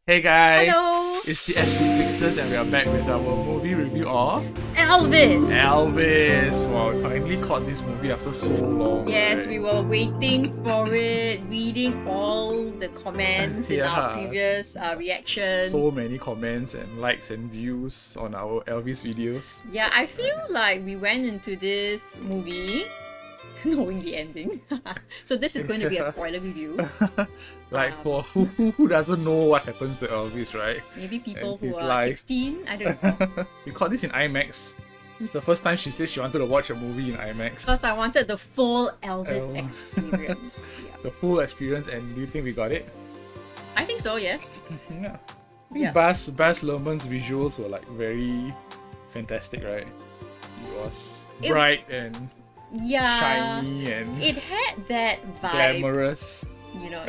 Hey guys, Hello. it's the Flixters and we are back with our movie review of Elvis! Elvis. Wow, we finally caught this movie after so long. Yes, right? we were waiting for it, reading all the comments in our Yeah. previous reactions. So many comments and likes and views on our Elvis videos. Yeah, I feel like we went into this movie knowing the ending. So this is going to be a spoiler review. For who doesn't know what happens to Elvis, right? Maybe people And who his are life. 16, I don't know. We caught this in IMAX. This is the first time she said she wanted to watch a movie in IMAX. Because I wanted the full Elvis Oh. experience. Yeah. The full experience, and do you think we got it? I think so, yes. Yeah. I think Yeah. Baz Luhrmann's visuals were like very fantastic, right? It was bright and Yeah. shiny and It had that vibe. glamorous. You know,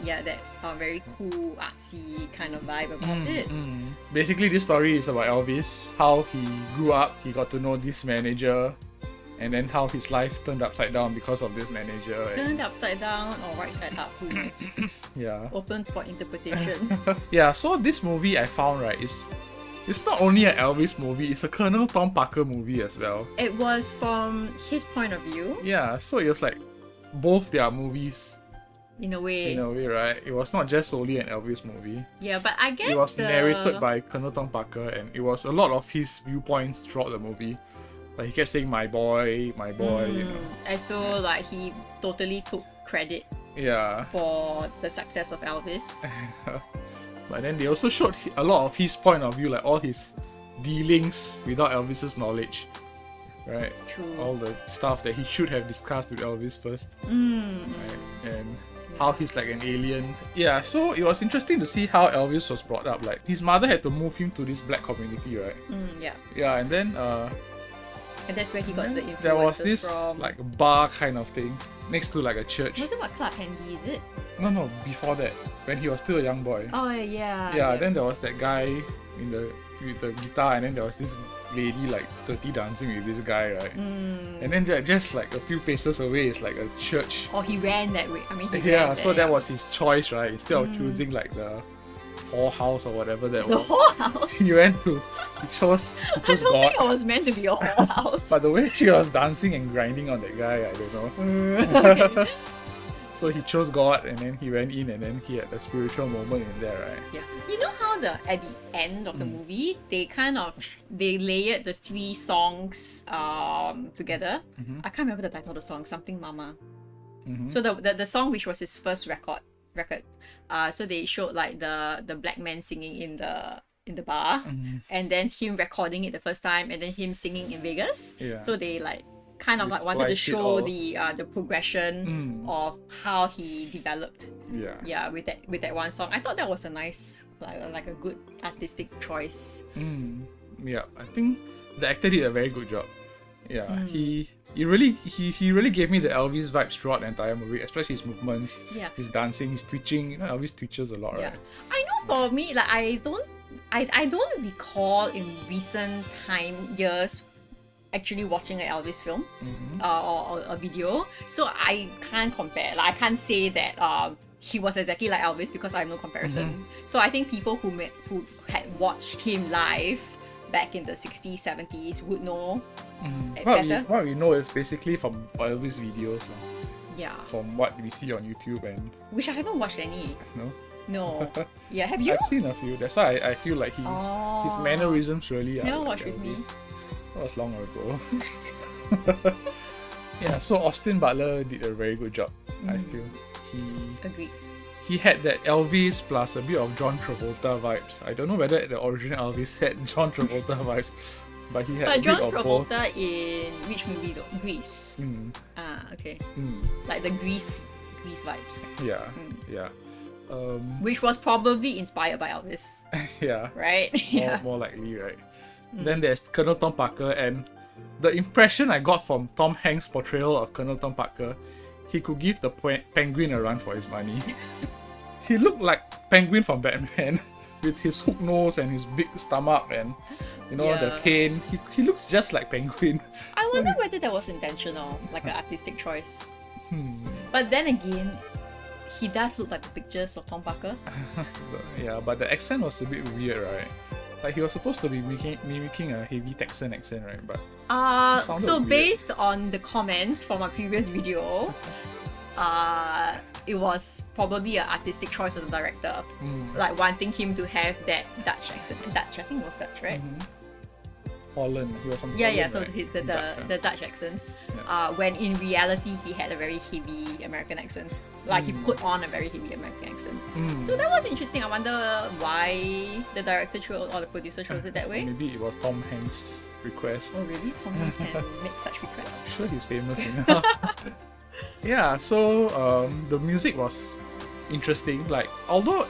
yeah, that very cool, artsy kind of vibe about it. Basically, this story is about Elvis, how he grew up, he got to know this manager, and then how his life turned upside down because of this manager. And, Turned upside down or right side up, who knows? yeah. Open for interpretation. Yeah, so this movie I found, right, it's not only an Elvis movie, it's a Colonel Tom Parker movie as well. It was from his point of view, Yeah, so it was like both their movies in a way. in a way, right? It was not just solely an Elvis movie. Yeah, but I guess It was the... narrated by Colonel Tom Parker, and it was a lot of his viewpoints throughout the movie. Like he kept saying "my boy," you know. As though like he totally took credit Yeah, for the success of Elvis. but then they also showed a lot of his point of view, like all his dealings without Elvis's knowledge, right? True. All the stuff that he should have discussed with Elvis first, right? And how he's like an alien. Yeah, so it was interesting to see how Elvis was brought up. Like his mother had to move him to this black community, right? Yeah. Yeah, and then And that's where he got the influences there was this from. like bar kind of thing next to like a church. Was it what, Club Handy, is it? No, before that, when he was still a young boy. Oh, yeah. Yeah, then there was that guy with the guitar, and then there was this lady like dirty dancing with this guy, right? And then just like a few paces away is like a church. Or he ran that way. I mean, he Yeah, ran so there. that was his choice, right? Instead of choosing like the whorehouse or whatever that The was, whorehouse? he chose I don't God. think it was meant to be a whorehouse. But the way she was dancing and grinding on that guy, I don't know. So he chose God, and then he went in, and then he had a spiritual moment in there, right? Yeah. You know how at the end of the movie, they layered the 3 songs together? I can't remember the title of the song, something Mama. So the song which was his first record, so they showed like the black man singing in the bar, and then him recording it the first time, and then him singing in Vegas. Yeah. So they like kind of They like wanted to spliced it show all. the progression of how he developed. Yeah. Yeah, with that one song. I thought that was a nice, like a good artistic choice. Yeah, I think the actor did a very good job. Yeah, he really gave me the Elvis vibes throughout the entire movie, especially his movements, Yeah. his dancing, his twitching. You know, Elvis twitches a lot, Yeah, right? I know for me, like I don't recall in recent years actually watching an Elvis film or a video, so I can't compare. Like I can't say that he was exactly like Elvis because I have no comparison. So I think people who had watched him live back in the 60s, 70s would know better. What we know is basically from Elvis videos, Yeah, from what we see on YouTube, and which I haven't watched any. you know, No. Yeah, have you? I've seen a few. That's why I feel like his mannerisms really are Never like watched with me. Elvis. That was long ago. Yeah, so Austin Butler did a very good job. I feel Agreed. he had that Elvis plus a bit of John Travolta vibes. I don't know whether the original Elvis had John Travolta vibes, but he had But a John bit of both. Travolta in which movie though? Grease. Ah, okay. Like the Grease vibes. Yeah, yeah, Which was probably inspired by Elvis, yeah. right? Yeah. More likely, right? Then there's Colonel Tom Parker, and the impression I got from Tom Hanks' portrayal of Colonel Tom Parker, he could give the penguin a run for his money. He looked like Penguin from Batman with his hook nose and his big stomach and the Yeah. cane. He looks just like Penguin. I wonder whether that was intentional, like an artistic choice. But then again, he does look like the pictures of Tom Parker. Yeah, but the accent was a bit weird, right? Like he was supposed to be mimicking a heavy Texan accent, right? But it sounded So weird. based on the comments from our previous video, it was probably an artistic choice of the director, like wanting him to have that Dutch accent. Dutch, I think it was Dutch, right? Holland, he was from Yeah, Holland, yeah. So right? the Dutch accent, when in reality he had a very heavy American accent. Like he put on a very heavy American accent. So that was interesting. I wonder why the director chose or the producer chose it that way. Maybe it was Tom Hanks' request. Oh really? Tom Hanks can make such requests. Sure, he's famous enough. Yeah, so the music was interesting. Like, although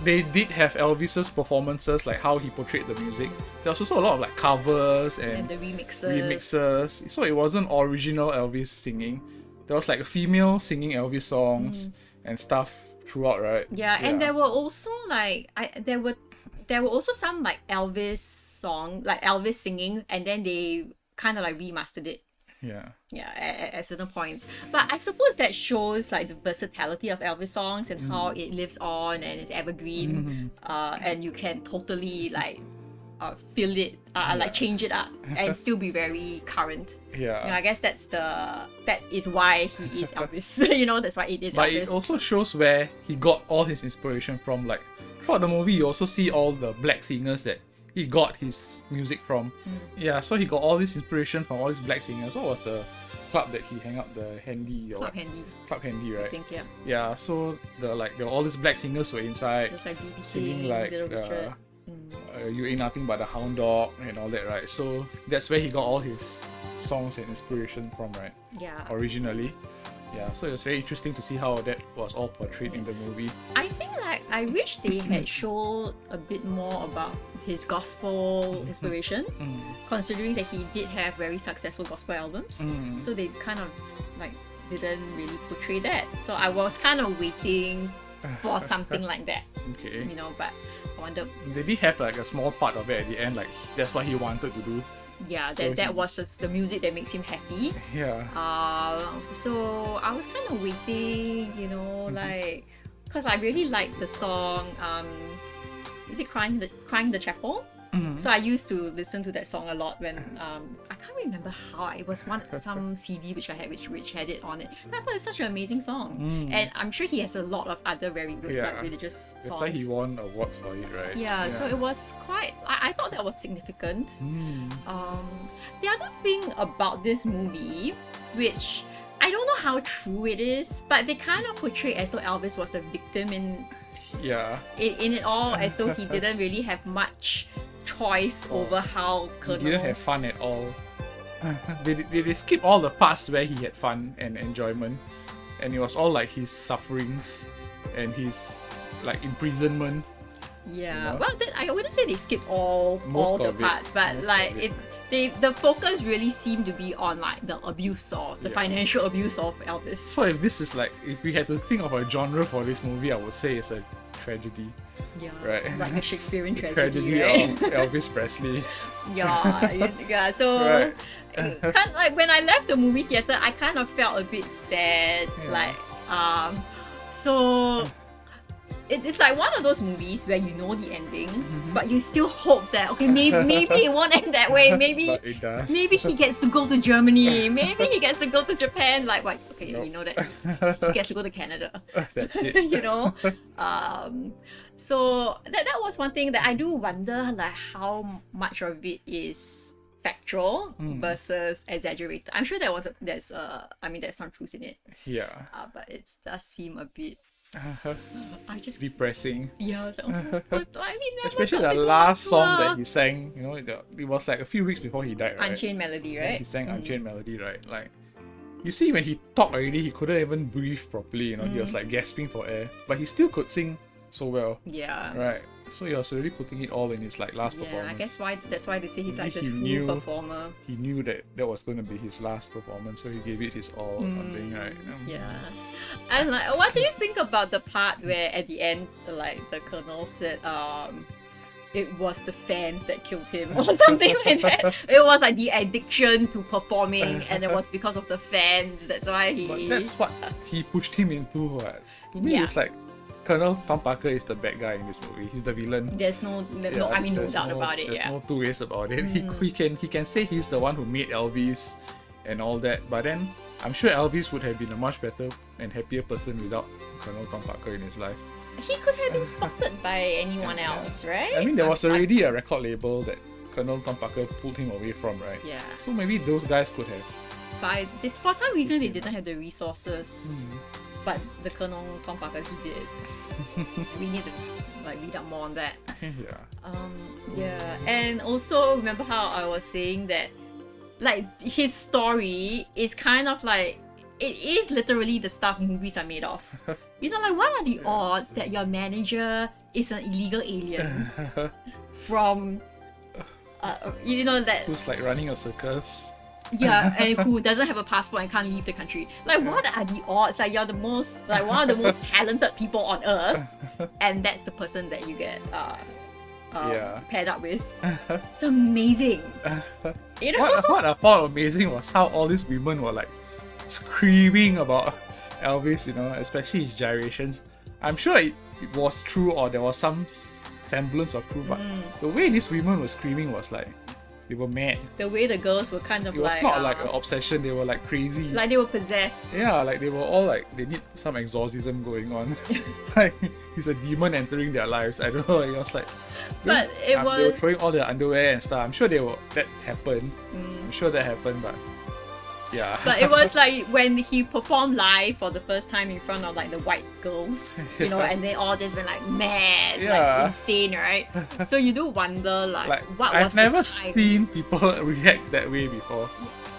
they did have Elvis's performances, like how he portrayed the music, there was also a lot of like covers And the remixes. So it wasn't original Elvis singing. There was like a female singing Elvis songs and stuff throughout, right? Yeah, and there were also like there were also some like Elvis song, like Elvis singing, and then they kind of like remastered it. Yeah. Yeah, at certain points. But I suppose that shows like the versatility of Elvis songs and how it lives on and is evergreen. And you can totally like fill it, like change it up and still be very current. Yeah. You know, I guess that is why he is Elvis. You know, that's why it is But Elvis. it also shows where he got all his inspiration from. Like throughout the movie, you also see all the black singers that he got his music from. Yeah, so he got all this inspiration from all these black singers. What was the club that he hang out, the Handy or Club Handy, right? I think, yeah. Yeah, so there were all these black singers were inside There's like BBC, singing like Little Richard. You Ain't Nothing But a Hound Dog and all that, right? So that's where he got all his songs and inspiration from, right? Yeah. Originally. Yeah, so it was very interesting to see how that was all portrayed in the movie. I think like I wish they had showed a bit more about his gospel inspiration, considering that he did have very successful gospel albums. So they kind of like didn't really portray that. So I was kind of waiting for something like that. Okay. You know, but I wonder. They did have like a small part of it at the end, like that's what he wanted to do. Yeah, So that was the music that makes him happy. Yeah. So I was kind of waiting, you know, like, because I really like the song. Is it Crying in the Chapel? So I used to listen to that song a lot when I can't remember how it was some CD which I had which had it on it. And I thought it's such an amazing song, and I'm sure he has a lot of other very good like, religious That's songs. why he won awards for it, right? Yeah, so it was quite. I thought that was significant. The other thing about this movie, which I don't know how true it is, but they kind of portray as though Elvis was the victim in it all, as though he didn't really have much choice over how Colonel. He didn't have fun at all. They skip all the parts where he had fun and enjoyment, and it was all like his sufferings and his like imprisonment. Yeah, You know? well, I wouldn't say they skipped all the parts, but Most like of it. the focus really seemed to be on like the abuse or the financial abuse of Elvis. So if we had to think of a genre for this movie, I would say it's a tragedy. Yeah, Right. like a Shakespearean Tragedy right? of Elvis Presley. yeah. So, Right. kind like when I left the movie theater, I kind of felt a bit sad. Yeah. Like, so it's like one of those movies where you know the ending, but you still hope that maybe it won't end that way. Maybe But it does. maybe he gets to go to Germany. Maybe he gets to go to Japan. Like what? Okay, Nope. you know that he gets to go to Canada. That's it. You know, so that was one thing that I do wonder, like how much of it is factual versus exaggerated. I'm sure there's some truth in it, Yeah. but it does seem a bit. I just Depressing. I was like, oh, but I mean, never Especially got the to go last on song tour. that he sang, you know, it was like a few weeks before he died, right? Unchained Melody, Yeah, right? he sang Unchained Melody, right? Like, you see when he talked already, he couldn't even breathe properly, you know, he was like gasping for air. But he still could sing so well, Yeah. right? So he was really putting it all in his like last Yeah, performance. I guess that's why they say he's like the Maybe he true knew- performer. He knew that was going to be his last performance, so he gave it his all or something, right? Yeah. And like, what do you think about the part where at the end, like the colonel said, it was the fans that killed him or something like that. It was like the addiction to performing, and it was because of the fans. That's why he. But that's what he pushed him into. What? To me, Yeah. it's like Colonel Tom Parker is the bad guy in this movie. He's the villain. There's no Yeah, no there's doubt about it. There's Yeah. no two ways about it. He can say he's the one who made Elvis and all that, but then I'm sure Elvis would have been a much better and happier person without Colonel Tom Parker in his life. He could have been spotted by anyone else, right? I mean, there was already a record label that Colonel Tom Parker pulled him away from, right? Yeah. So maybe those guys could have. But this, for some reason, they didn't have the resources. But the Colonel Tom Parker, he did. We need to like read up more on that. Yeah. Yeah, and also remember how I was saying that, like, his story is kind of like, it is literally the stuff movies are made of. You know, like, what are the odds that your manager is an illegal alien from, you know, that, Who's like running a circus? yeah, and who doesn't have a passport and can't leave the country? Like, what are the odds? Like, you're the most, like, one of the most talented people on earth, and that's the person that you get paired up with. It's amazing. You know? What I found amazing was how all these women were like screaming about Elvis, you know, especially his gyrations. I'm sure it was true, or there was some semblance of true, but the way these women were screaming was like they were mad. The way the girls were kind of It was like, not like an obsession, they were like crazy. like they were possessed. Yeah, like they were all like they need some exorcism going on. Like he's a demon entering their lives. I don't know. It was like, But it they were was, throwing all their underwear and stuff. I'm sure that happened. I'm sure that happened, but yeah. but it was like when he performed live for the first time in front of like the white girls, you know, and they all just went like mad, Yeah. like insane, right? So you do wonder, like what I've was never the time? seen people react that way before.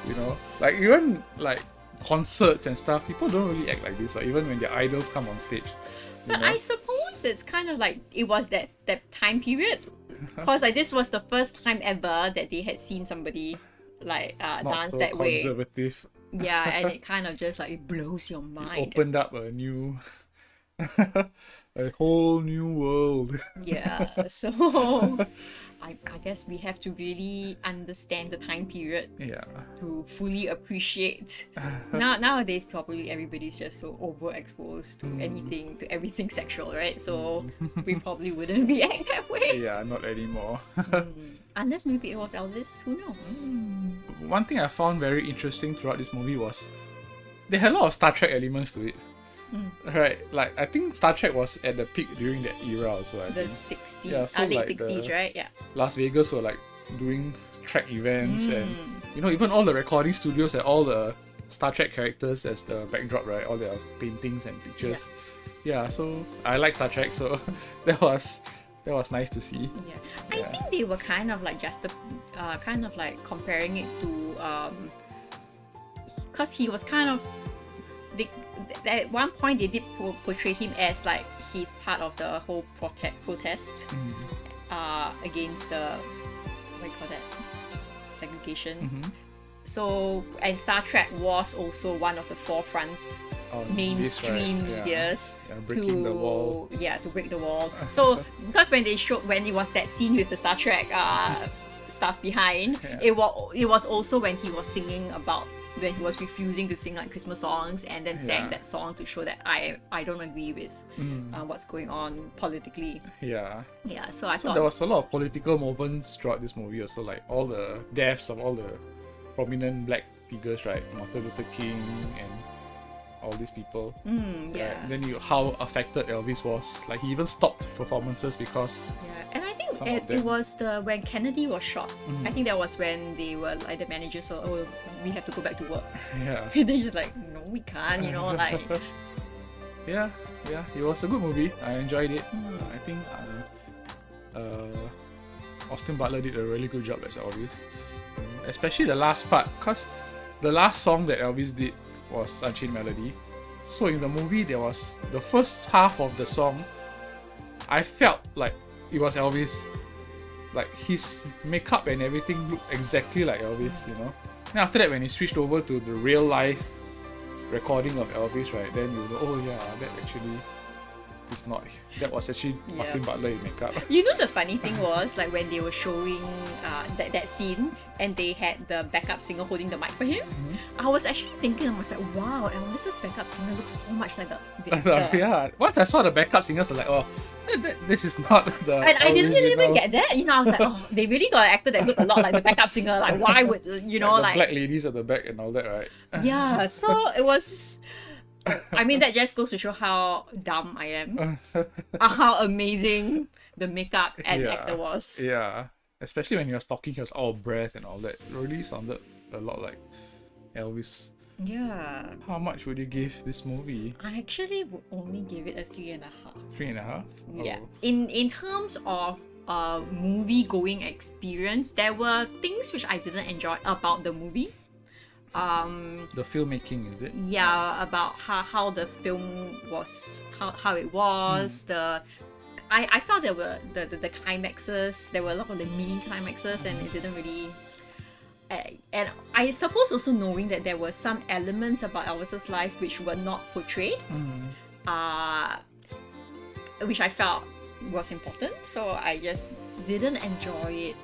You know, like even like concerts and stuff, people don't really act like this. But even when their idols come on stage, you But know? I suppose it's kind of like it was that time period, because like this was the first time ever that they had seen somebody like not dance so that way. conservative. Yeah, and it kind of just like it blows your mind. Opened up a new, a whole new world. Yeah, so I guess we have to really understand the time period Yeah. to fully appreciate. Nowadays, probably everybody's just so overexposed to everything sexual, right? So we probably wouldn't react that way. Yeah, not anymore. Unless maybe it was Elvis, who knows? One thing I found very interesting throughout this movie was they had a lot of Star Trek elements to it. Right, like I think Star Trek was at the peak during that era also. I The think 60s, Yeah, so late like 60s, the- right? Yeah. Las Vegas were like doing Trek events, and you know, even all the recording studios had all the Star Trek characters as the backdrop, right? All their paintings and pictures. Yeah, so I like Star Trek, so that was nice to see. Yeah, I think they were kind of like kind of like comparing it to because he was kind of at one point they did portray him as like he's part of the whole protest against the what do you call that, segregation. So, and Star Trek was also one of the forefront mainstream medias breaking the wall. to break the wall. So because when it was that scene with the Star Trek stuff behind, it was also when he was singing about when he was refusing to sing like Christmas songs, and then sang that song to show that I don't agree with what's going on politically. Yeah. Yeah, so I thought there was a lot of political moments throughout this movie also, like all the deaths of all the prominent black figures, right? Martin Luther King and all these people. yeah. And then how affected Elvis was. Like he even stopped performances because Yeah, and I think Some of it them. was when Kennedy was shot. I think that was when they were like the managers said, "Oh, we have to go back to work." yeah. And they're just like, "No, we can't," you know, like. Yeah, it was a good movie. I enjoyed it. I think Austin Butler did a really good job as Elvis. Especially the last part, because the last song that Elvis did was Unchained Melody. So in the movie, there was the first half of the song, I felt like it was Elvis. Like his makeup and everything looked exactly like Elvis, you know. Then after that, when he switched over to the real life recording of Elvis, right, then you know, oh yeah, that actually it's not. That was actually Austin Butler in makeup. You know, the funny thing was, like, when they were showing that scene and they had the backup singer holding the mic for him, I was actually thinking, I was like, wow, Elvis's backup singer looks so much like the actor. Yeah, once I saw the backup singers, I was like, oh, this is not the And I didn't original. even get that. You know, I was like, oh, they really got an actor that looked a lot like the backup singer. Like, why would, you know, the like... black ladies at the back and all that, right? Yeah, so it was... I mean, that just goes to show how dumb I am. How amazing the makeup and actor was. Yeah, especially when he was talking, he was out of breath and all that. It really sounded a lot like Elvis. Yeah. How much would you give this movie? I actually would only give it a 3.5. 3.5? Yeah. Oh. In terms of movie going experience, there were things which I didn't enjoy about the movie. The filmmaking, is it? Yeah, about how the film was, how it was, I felt there were the climaxes, there were a lot of the mini climaxes, and it didn't really and I suppose also knowing that there were some elements about Elvis's life which were not portrayed, which I felt was important, so I just didn't enjoy it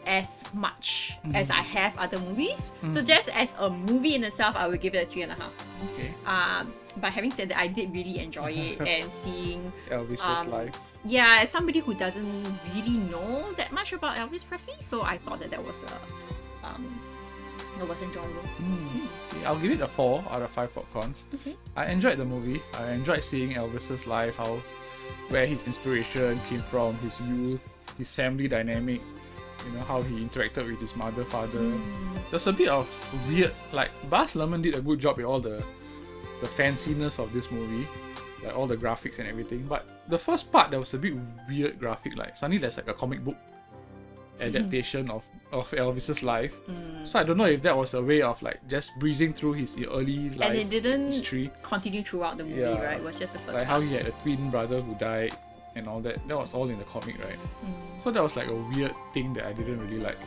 as much as I have other movies. So just as a movie in itself, I would give it a 3.5. Okay. But having said that, I did really enjoy it and seeing Elvis's life. yeah, as somebody who doesn't really know that much about Elvis Presley, so I thought that was it was enjoyable. Okay, I'll give it a 4 out of 5 popcorns. Okay. I enjoyed the movie. I enjoyed seeing Elvis's life, where his inspiration came from, his youth, his family dynamic, you know, how he interacted with his mother, father. There's a bit of weird, like, Baz Luhrmann did a good job with all the fanciness of this movie, like all the graphics and everything, but the first part there was a bit weird graphic, like suddenly there's like a comic book adaptation of Elvis's life. So I don't know if that was a way of like just breezing through his early life And it didn't history, continue throughout the movie, Yeah. right? It was just the first like part. how he had a twin brother who died and all that. That was all in the comic, right? So that was like a weird thing that I didn't really like.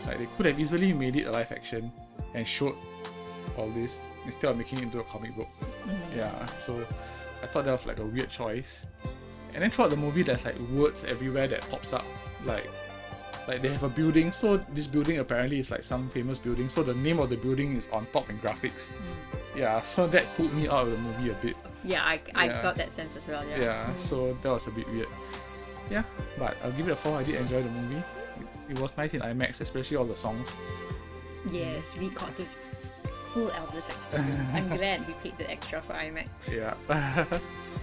Like they could have easily made it a live action and showed all this instead of making it into a comic book. Yeah, so I thought that was like a weird choice. And then throughout the movie there's like words everywhere that pops up, like they have a building, so this building apparently is like some famous building, so the name of the building is on top in graphics. Yeah, so that pulled me out of the movie a bit. Yeah, I got that sense as well. Yeah, so that was a bit weird. Yeah, but I'll give it a 4. I did enjoy the movie. It was nice in IMAX, especially all the songs. Yes, we got the full Elvis experience. I'm glad we paid the extra for IMAX. Yeah.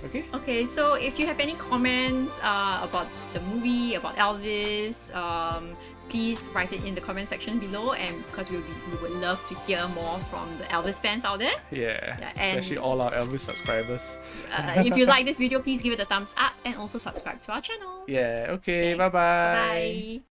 Okay. Okay, so if you have any comments about the movie, about Elvis, please write it in the comment section below, and because we would love to hear more from the Elvis fans out there. Yeah, and especially all our Elvis subscribers. If you like this video, please give it a thumbs up and also subscribe to our channel. Yeah, okay, Thanks. bye-bye. Bye.